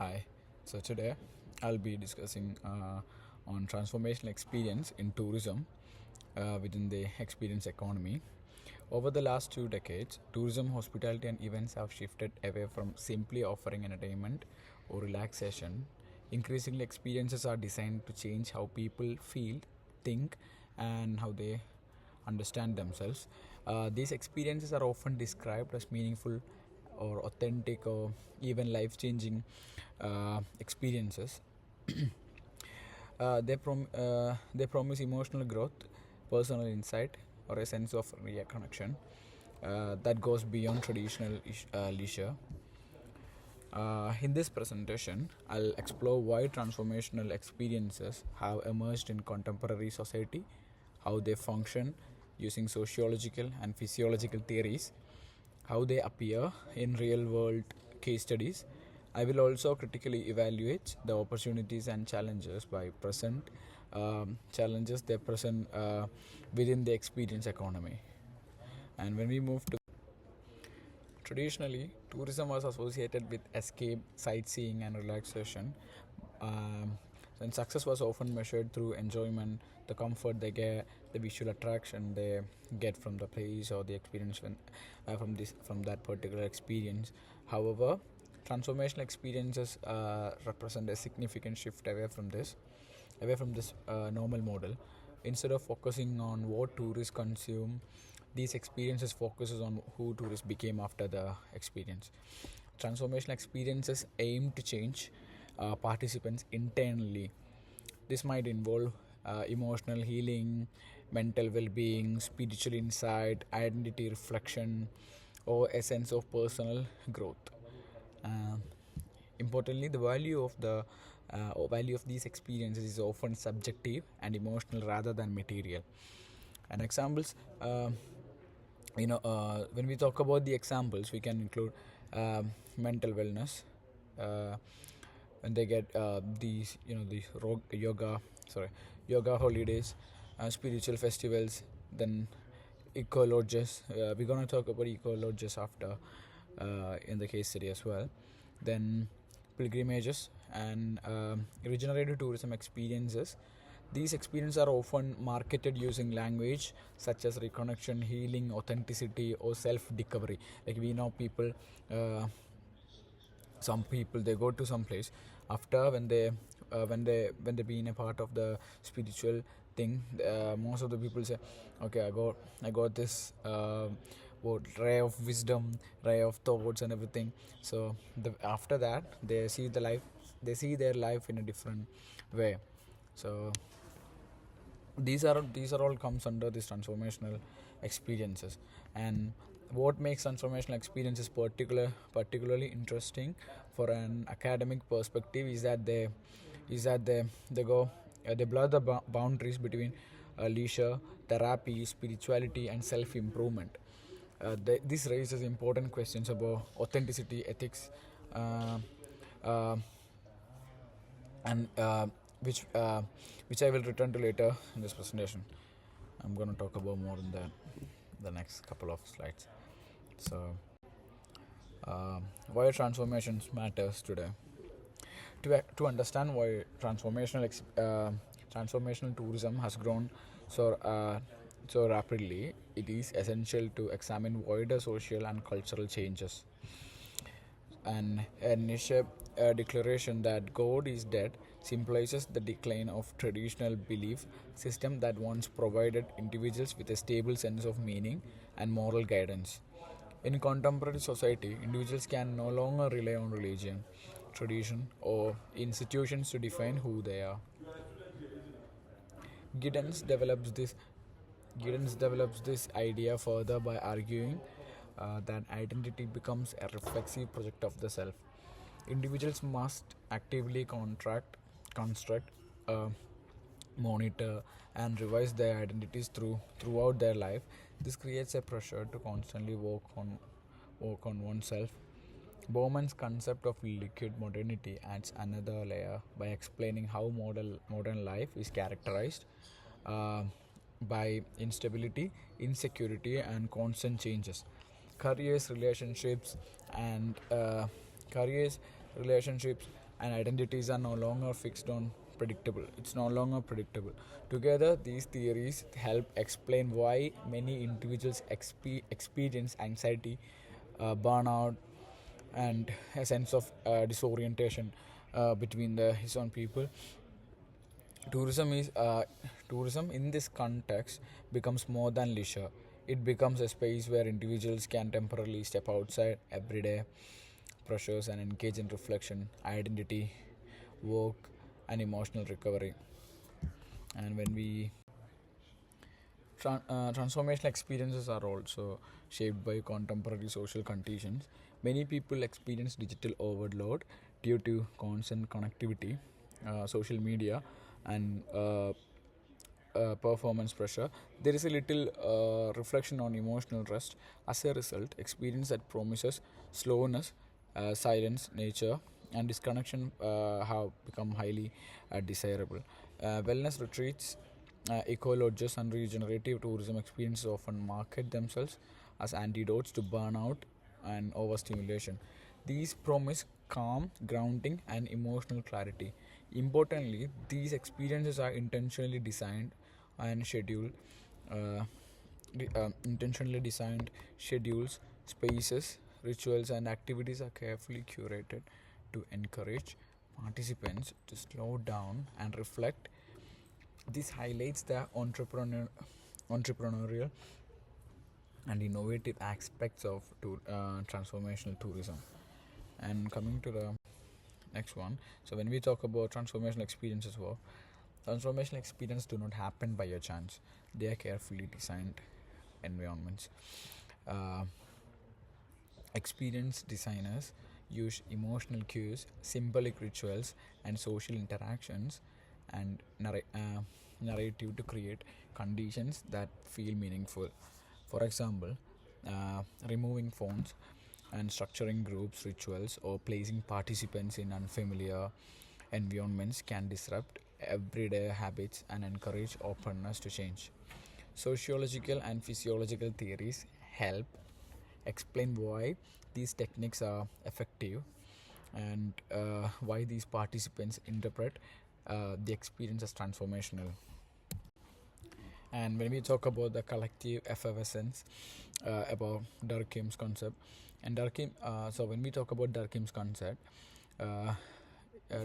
Hi. So today I'll be discussing on transformational experience in tourism within the experience economy. Over the last 2 decades, tourism, hospitality, and events have shifted away from simply offering entertainment or relaxation. Increasingly, experiences are designed to change how people feel, think, and how they understand themselves. These experiences are often described as meaningful or authentic or even life changing experiences. They promise emotional growth, personal insight, or a sense of real connection that goes beyond traditional leisure. In this presentation, I'll explore why transformational experiences have emerged in contemporary society, how they function using sociological and physiological theories, how they appear in real world case studies. I will also critically evaluate the opportunities and challenges by present challenges they present within the experience economy. And when we move to traditionally, tourism was associated with escape, sightseeing, and relaxation. Um, and success was often measured through enjoyment, the comfort they get, the visual attraction they get from the place or the experience from that particular experience. However, transformational experiences represent a significant shift away from this normal model. Instead of focusing on what tourists consume, these experiences focuses on who tourists became after the experience. Transformational experiences aim to change participants internally. This might involve emotional healing, mental well-being, spiritual insight, identity reflection, or a sense of personal growth. Um Importantly, the value of these experiences is often subjective and emotional rather than material. And examples, when we talk about the examples, we can include mental wellness. Uh, when they get yoga holidays, spiritual festivals, then eco lodges. We're gonna talk about eco lodges after in the case study as well. Then pilgrimages and regenerative tourism experiences. These experiences are often marketed using language such as reconnection, healing, authenticity, or self-discovery. Like we know people, some people they go to some place after when they been a part of the spiritual thing. Most of the people say, okay, I got this ray of wisdom, ray of thoughts and everything. So after that they see their life in a different way. So these are all comes under this transformational experiences. And what makes transformational experiences particularly interesting for an academic perspective is that they blur the boundaries between leisure, therapy, spirituality, and self improvement. This raises important questions about authenticity, ethics, uh, uh, and which I will return to later in this presentation. I'm going to talk about more in the next couple of slides. So, why transformations matters today? To understand why transformational tourism has grown so rapidly, it is essential to examine wider social and cultural changes. And a Nietzsche declaration that God is dead symbolizes the decline of traditional belief system that once provided individuals with a stable sense of meaning and moral guidance. In contemporary society, individuals can no longer rely on religion, tradition, or institutions to define who they are. Giddens develops this Giddens develops this idea further by arguing that identity becomes a reflexive project of the self. Individuals must actively construct, uh, monitor, and revise their identities throughout their life. This creates a pressure to constantly work on oneself. Bowman's concept of liquid modernity adds another layer by explaining how modern life is characterized uh, by instability, insecurity, and constant changes. Careers, relationships, and careers, relationships, and identities are no longer fixed on predictable. It's no longer predictable. Together, these theories help explain why many individuals experience anxiety, burnout, and a sense of disorientation between his own people. Tourism is tourism in this context becomes more than leisure. It becomes a space where individuals can temporarily step outside everyday pressures and engage in reflection, identity, work, and emotional recovery. And when we transformational experiences are also shaped by contemporary social conditions. Many people experience digital overload due to constant connectivity, social media, and performance pressure. There is a little reflection on emotional rest. As a result, experience that promises slowness, silence, nature, and disconnection have become highly desirable. Wellness retreats, eco lodges, and regenerative tourism experiences often market themselves as antidotes to burnout and overstimulation. These promise calm, grounding, and emotional clarity. Importantly, these experiences are and scheduled, uh, intentionally designed schedules, spaces, rituals, and activities are carefully curated to encourage participants to slow down and reflect. This highlights the entrepreneurial and innovative aspects of transformational tourism. And coming to the next one, so when we talk about transformational experiences, transformational experiences do not happen by a chance. They are carefully designed environments. Uh, Experienced designers use emotional cues, symbolic rituals, and social interactions and narrative to create conditions that feel meaningful. For example, removing phones and structuring groups, rituals, or placing participants in unfamiliar environments can disrupt everyday habits and encourage openness to change. Sociological and physiological theories help explain why these techniques are effective and why these participants interpret the experience as transformational. And when we talk about the collective effervescence, about Durkheim's concept, and so when we talk about uh,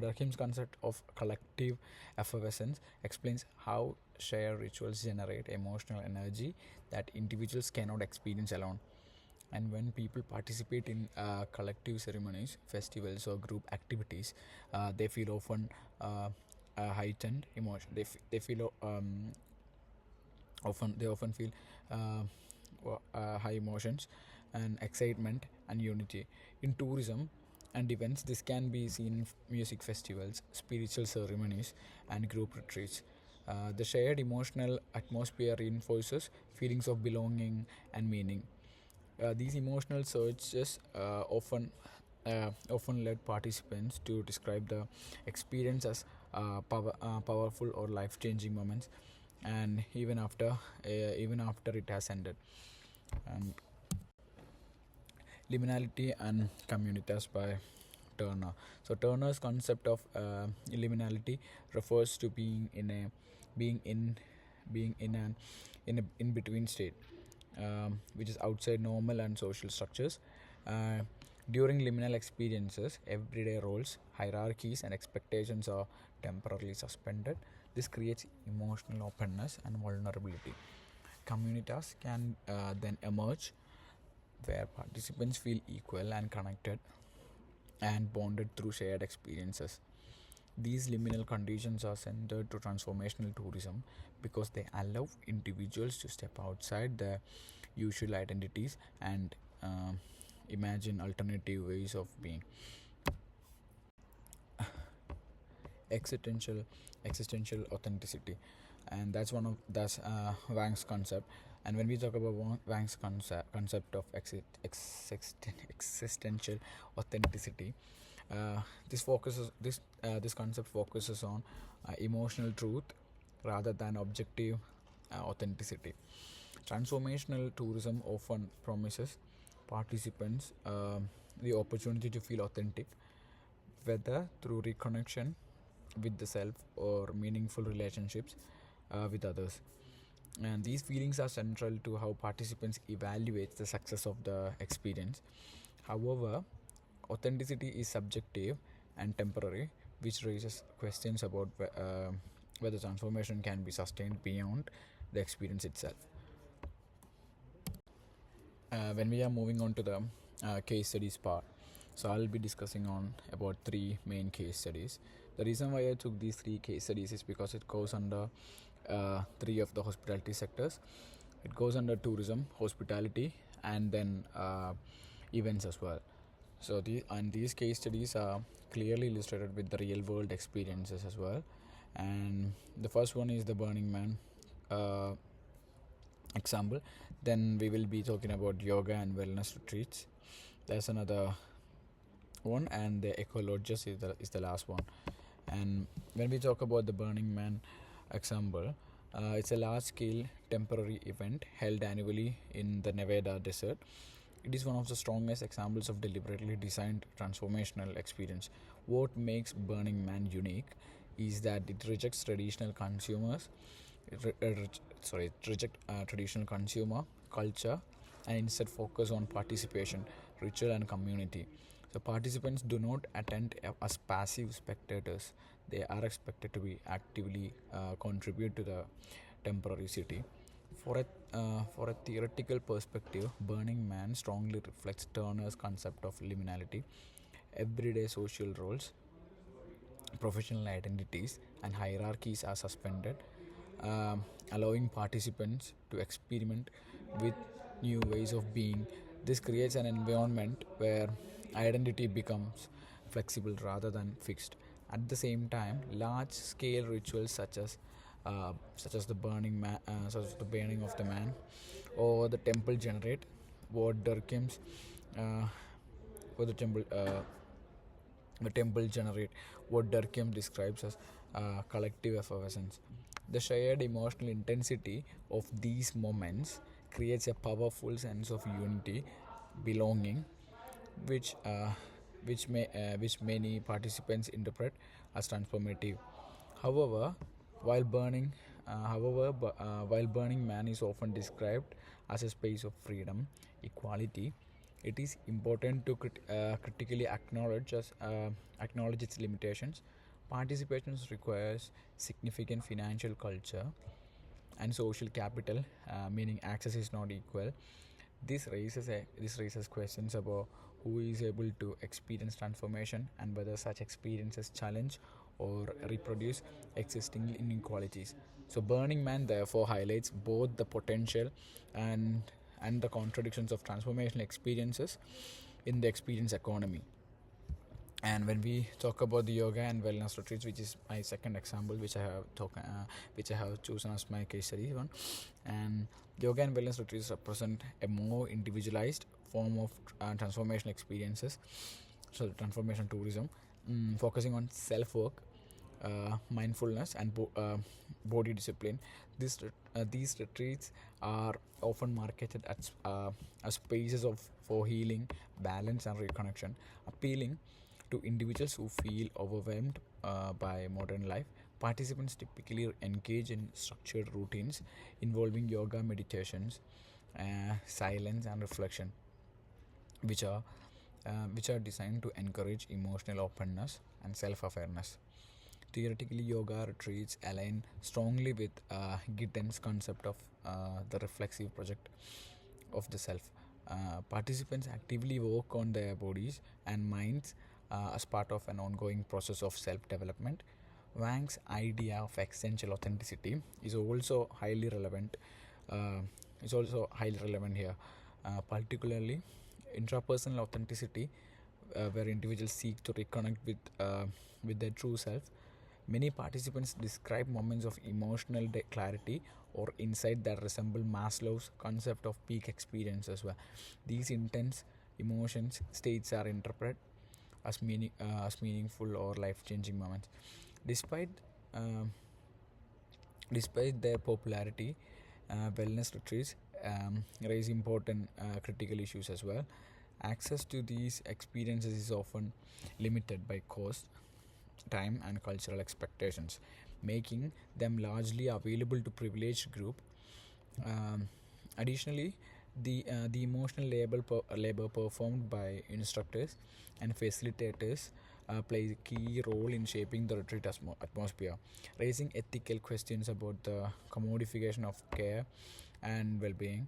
Durkheim's concept of collective effervescence explains how shared rituals generate emotional energy that individuals cannot experience alone. And when people participate in collective ceremonies, festivals, or group activities, they feel often heightened emotion. They feel often feel uh, high emotions and excitement and unity. In tourism and events, this can be seen in music festivals, spiritual ceremonies, and group retreats. The shared emotional atmosphere reinforces feelings of belonging and meaning. These emotional surges often led participants to describe the experience as powerful or life-changing moments, and even after it has ended. And liminality and communitas by Turner. So Turner's concept of liminality refers to being in being in an in between state, which is outside normal and social structures. Uh, During liminal experiences, everyday roles, hierarchies, and expectations are temporarily suspended. This creates emotional openness and vulnerability. Communitas can then emerge where participants feel equal and connected and bonded through shared experiences. These liminal conditions are centered to transformational tourism because they allow individuals to step outside their usual identities and imagine alternative ways of being. Existential existential authenticity, and that's Wang's concept. And when we talk about Wang's concept of existential authenticity, this concept focuses on emotional truth rather than objective authenticity. Transformational tourism often promises participants the opportunity to feel authentic whether through reconnection with the self or meaningful relationships with others. And these feelings are central to how participants evaluate the success of the experience. However, authenticity is subjective and temporary, which raises questions about whether transformation can be sustained beyond the experience itself. When we are moving on to the case studies part, so I'll be discussing on about three main case studies. The reason why I took these three case studies is because it goes under three of the hospitality sectors. It goes under tourism, hospitality, and then events as well. So these case studies are clearly illustrated with the real world experiences as well. And the first one is the Burning Man example. Then we will be talking about yoga and wellness retreats. There's another one, and the ecologist is the last one. And when we talk about the Burning Man example, it's a large scale temporary event held annually in the Nevada desert. It is one of the strongest examples of deliberately designed transformational experience. What makes Burning Man unique is that it rejects traditional consumers reject traditional consumer culture and instead focus on participation, ritual, and community. So participants do not attend as passive spectators. They are expected to be actively contribute to the temporary city. For a theoretical perspective, Burning Man strongly reflects Turner's concept of liminality. Everyday social roles, professional identities, and hierarchies are suspended, allowing participants to experiment with new ways of being. This creates an environment where identity becomes flexible rather than fixed. At the same time, large-scale rituals such as the burning of the man, or the temple generate what Durkheim's or the temple generate what Durkheim describes as collective effervescence. The shared emotional intensity of these moments creates a powerful sense of unity, belonging, which uh, which many participants interpret as transformative. However, while burning, while Burning Man is often described as a space of freedom, equality, it is important to critically acknowledge its limitations. Participation requires significant financial culture and social capital, meaning access is not equal. This raises questions about who is able to experience transformation and whether such experiences challenge or reproduce existing inequalities. So, Burning Man therefore highlights both the potential and the contradictions of transformational experiences in the experience economy. And when we talk about the yoga and wellness retreats, which is my second example, which I have chosen as my case study one, and yoga and wellness retreats represent a more individualized form of transformational experiences, so transformation tourism, focusing on self-work, mindfulness, and body discipline. These retreats are often marketed as spaces for healing, balance, and reconnection, appealing to individuals who feel overwhelmed by modern life. Participants typically engage in structured routines involving yoga, meditations, silence, and reflection, which are designed to encourage emotional openness and self-awareness. Theoretically, yoga retreats align strongly with Gitten's concept of the reflexive project of the self. Participants actively work on their bodies and minds as part of an ongoing process of self development. Wang's idea of existential authenticity is also highly relevant. Here, particularly intrapersonal authenticity, where individuals seek to reconnect with their true self. Many participants describe moments of emotional clarity or insight that resemble Maslow's concept of peak experiences, where these intense emotions states are interpreted as meaningful or life-changing moments. Despite uh, despite their popularity, wellness retreats raise important critical issues as well. Access to these experiences is often limited by cost, time, and cultural expectations, making them largely available to privileged group. Um, Additionally, the emotional labor performed by instructors and facilitators plays a key role in shaping the retreat atmosphere, raising ethical questions about the commodification of care and well-being.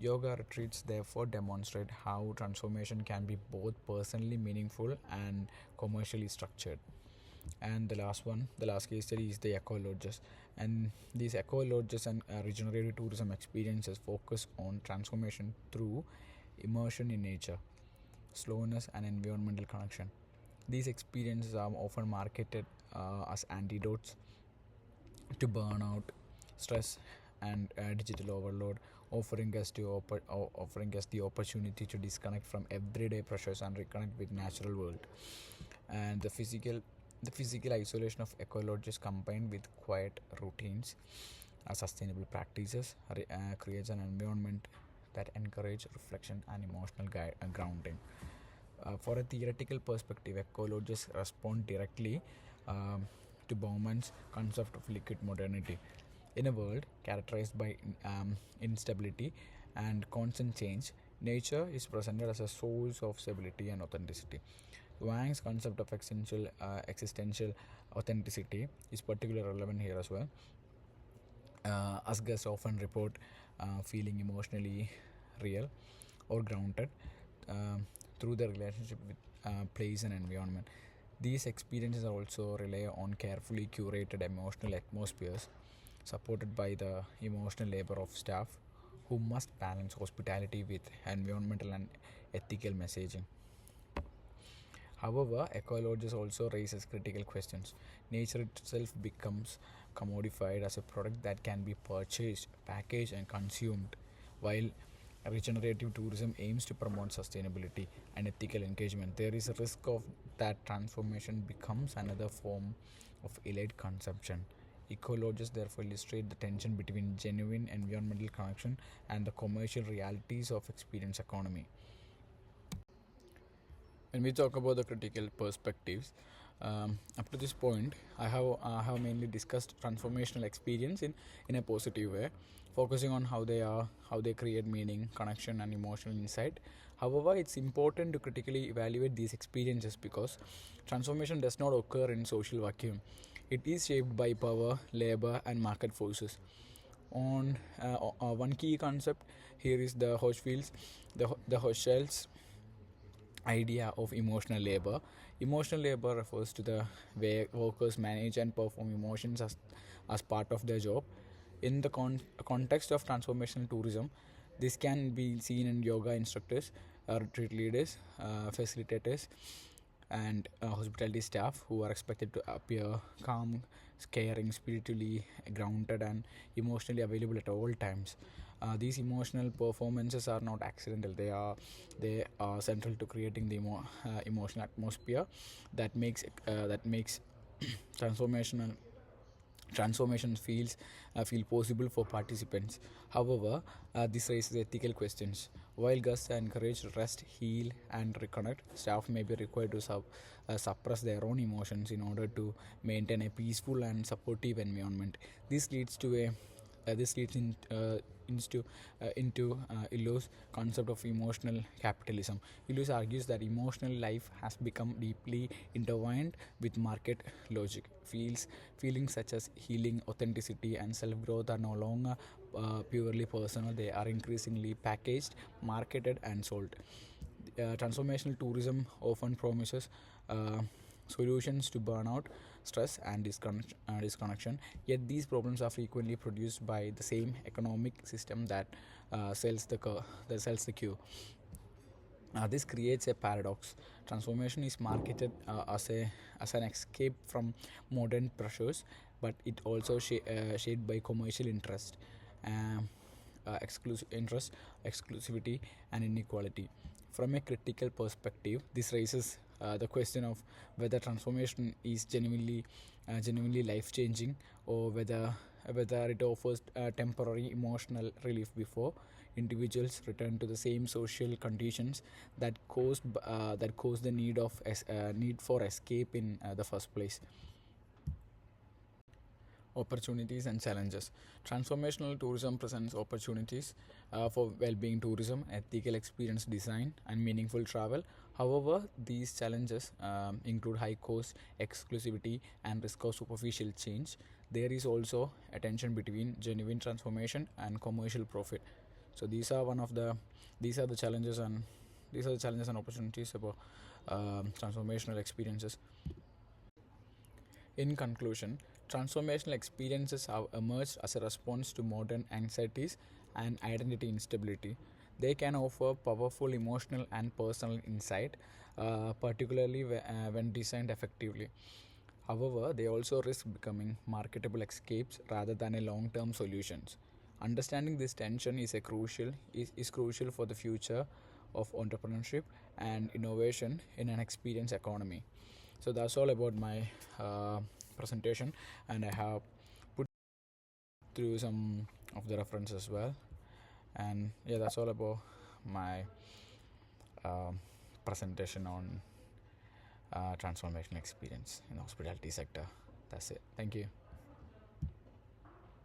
Yoga retreats therefore demonstrate how transformation can be both personally meaningful and commercially structured. And the last case study is the eco lodges. And these eco lodges and regenerative tourism experiences focus on transformation through immersion in nature, slowness, and environmental connection. These experiences are often marketed as antidotes to burnout, stress, and digital overload, offering us the opportunity to disconnect from everyday pressures and reconnect with natural world. And the physical isolation of ecologists combined with quiet routines, sustainable practices, creates an environment that encourage reflection and emotional grounding. For a theoretical perspective, ecologists respond directly um, to Bauman's concept of liquid modernity. In a world characterized by instability and constant change, nature is presented as a source of stability and authenticity. Wang's concept of existential authenticity is particularly relevant here as well. As guests often report feeling emotionally real or grounded um, through their relationship with place and environment. These experiences also rely on carefully curated emotional atmospheres supported by the emotional labor of staff who must balance hospitality with environmental and ethical messaging. However, ecologists also raises critical questions. Nature itself becomes commodified as a product that can be purchased, packaged, and consumed, while regenerative tourism aims to promote sustainability and ethical engagement. There is a risk of that transformation becomes another form of elite consumption. Ecologists therefore illustrate the tension between genuine environmental connection and the commercial realities of experience economy. When we talk about the critical perspectives, up to this point, I have mainly discussed transformational experience in a positive way, focusing on how they create meaning, connection, and emotional insight. However, it's important to critically evaluate these experiences because transformation does not occur in social vacuum. It is shaped by power, labor, and market forces. On one key concept here is the Hochschild's the Hochschild's idea of emotional labor. Emotional labor refers to the way workers manage and perform emotions as part of their job. In the context of transformational tourism, this can be seen in yoga instructors, retreat leaders, facilitators, and hospitality staff who are expected to appear calm, caring, spiritually grounded, and emotionally available at all times. These emotional performances are not accidental; they are central to creating the emotional atmosphere that makes transformational transformations feel possible for participants. However, this raises ethical questions. While guests are encouraged to rest, heal, and reconnect, staff may be required to suppress their own emotions in order to maintain a peaceful and supportive environment. This leads to a this leads into Illo's concept of emotional capitalism. Illo argues that emotional life has become deeply intertwined with market logic. Feelings such as healing, authenticity, and self-growth are no longer purely personal. They are increasingly packaged, marketed, and sold. Transformational tourism often promises solutions to burnout, stress, and disconnection. Yet these problems are frequently produced by the same economic system that sells the cure. This creates a paradox. Transformation is marketed as an escape from modern pressures, but it also shaped by commercial um, interest, exclusivity, and inequality. From a critical perspective, this raises the question of whether transformation is genuinely life changing, or whether it offers temporary emotional relief before individuals return to the same social conditions that caused the need for escape in the first place. Opportunities and challenges. Transformational tourism presents opportunities for well being tourism, ethical experience design, and meaningful travel. However, these challenges include high cost, exclusivity, and risk of superficial change. There is also a tension between genuine transformation and commercial profit. So these are the challenges and opportunities about transformational experiences. In conclusion, transformational experiences have emerged as a response to modern anxieties and identity instability. They can offer powerful emotional and personal insight, particularly when designed effectively. However, they also risk becoming marketable escapes rather than a long-term solutions. Understanding this tension is crucial for the future of entrepreneurship and innovation in an experience economy. So that's all about my presentation, and I have put through some of the references as well. And yeah, that's all about my presentation on transformational experience in the hospitality sector. That's it. Thank you.